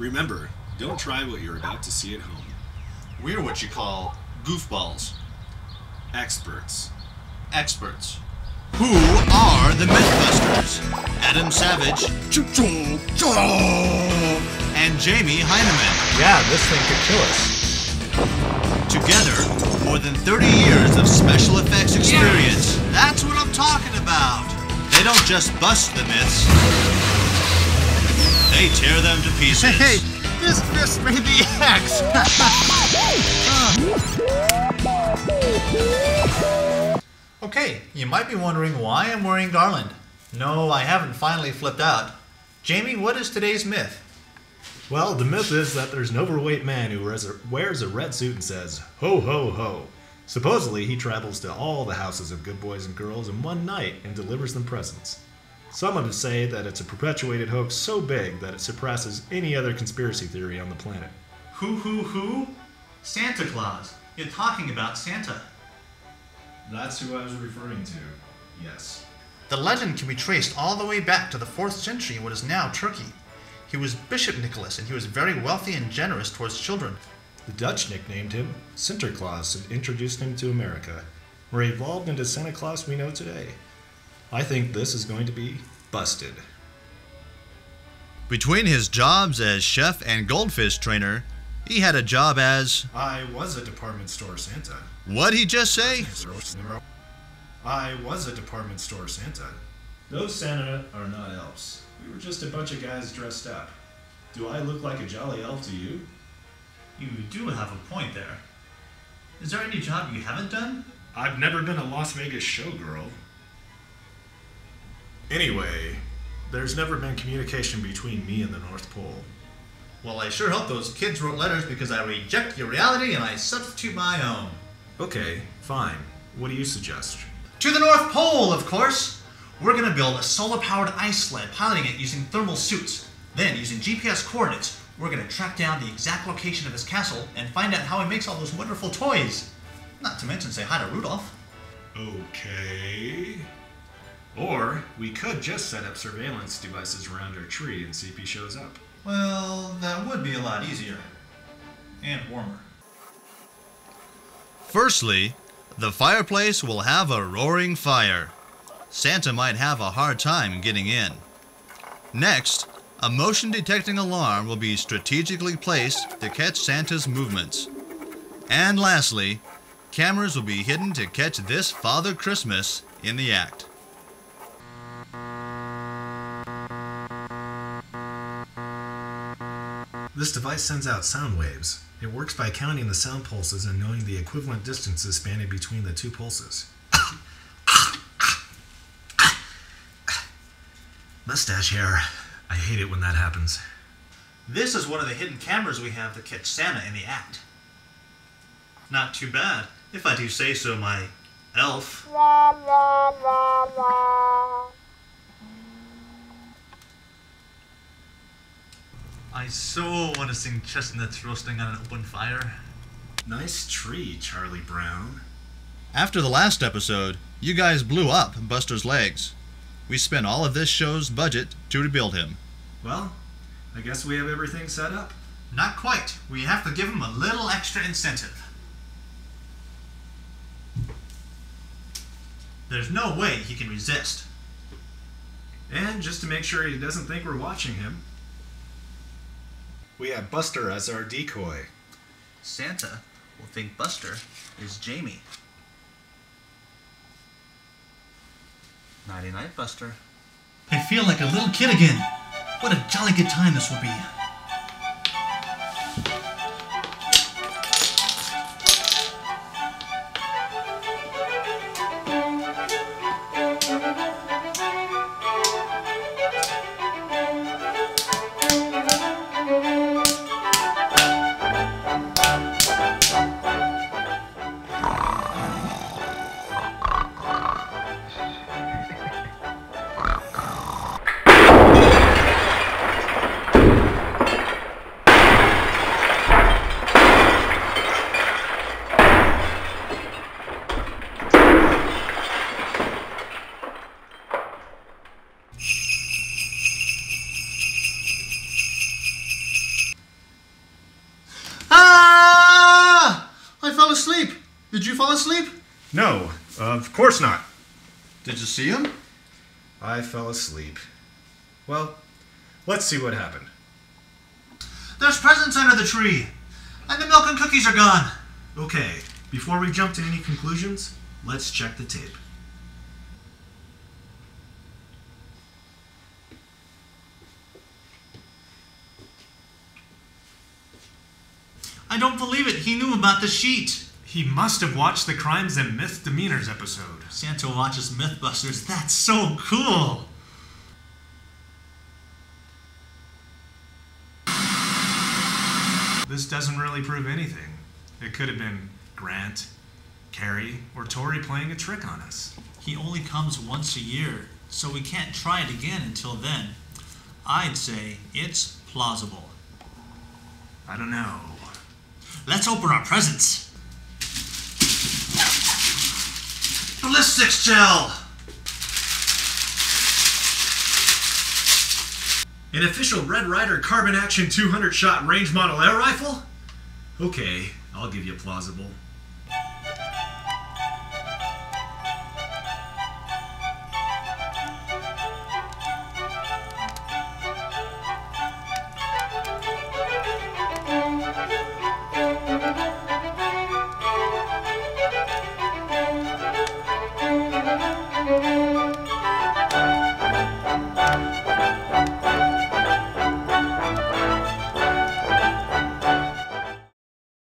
Remember, don't try what you're about to see at home. We're what you call goofballs. Experts. Experts. Who are the Mythbusters? Adam Savage and Jamie Heineman. Yeah, this thing could kill us. Together, more than 30 years of special effects experience. That's what I'm talking about. They don't just bust the myths. They tear them to pieces. Hey, this fist made the X! Okay, you might be wondering why I'm wearing garland. No, I haven't finally flipped out. Jamie, what is today's myth? Well, the myth is that there's an overweight man who wears a red suit and says, "Ho, ho, ho." Supposedly, he travels to all the houses of good boys and girls in one night and delivers them presents. Some would say that it's a perpetuated hoax so big that it surpasses any other conspiracy theory on the planet. Who? Santa Claus. You're talking about Santa. That's who I was referring to, yes. The legend can be traced all the way back to the 4th century in what is now Turkey. He was Bishop Nicholas, and he was very wealthy and generous towards children. The Dutch nicknamed him Sinterklaas and introduced him to America, where he evolved into Santa Claus we know today. I think this is going to be busted. Between his jobs as chef and goldfish trainer, he had a job as... I was a department store Santa. What'd he just say? I was a department store Santa. Those Santa are not elves. We were just a bunch of guys dressed up. Do I look like a jolly elf to you? You do have a point there. Is there any job you haven't done? I've never been a Las Vegas showgirl. Anyway, there's never been communication between me and the North Pole. Well, I sure hope those kids wrote letters because I reject your reality and I substitute my own. Okay, fine. What do you suggest? To the North Pole, of course! We're gonna build a solar-powered ice sled, piloting it using thermal suits. Then, using GPS coordinates, we're gonna track down the exact location of his castle and find out how he makes all those wonderful toys. Not to mention say hi to Rudolph. Okay. Or we could just set up surveillance devices around our tree and see if he shows up. Well, that would be a lot easier. And warmer. Firstly, the fireplace will have a roaring fire. Santa might have a hard time getting in. Next, a motion-detecting alarm will be strategically placed to catch Santa's movements. And lastly, cameras will be hidden to catch this Father Christmas in the act. This device sends out sound waves. It works by counting the sound pulses and knowing the equivalent distances spanning between the two pulses. Mustache hair. I hate it when that happens. This is one of the hidden cameras we have to catch Santa in the act. Not too bad, if I do say so, my elf. I so want to sing chestnuts roasting on an open fire. Nice tree, Charlie Brown. After the last episode, you guys blew up Buster's legs. We spent all of this show's budget to rebuild him. Well, I guess we have everything set up. Not quite. We have to give him a little extra incentive. There's no way he can resist. And just to make sure he doesn't think we're watching him, we have Buster as our decoy. Santa will think Buster is Jamie. Nighty night, Buster. I feel like a little kid again. What a jolly good time this will be. fell asleep. Did you fall asleep? No, of course not. Did you see him? I fell asleep. Well, let's see what happened. There's presents under the tree, and the milk and cookies are gone. Okay, before we jump to any conclusions, let's check the tape. I don't believe it. He knew about the sheet. He must have watched the Crimes and Misdemeanors episode. Santa watches Mythbusters. That's so cool. This doesn't really prove anything. It could have been Grant, Carrie, or Tori playing a trick on us. He only comes once a year, so we can't try it again until then. I'd say it's plausible. I don't know. Let's open our presents. Ballistics gel! An official Red Ryder carbon action 200 shot range model air rifle? Okay, I'll give you plausible.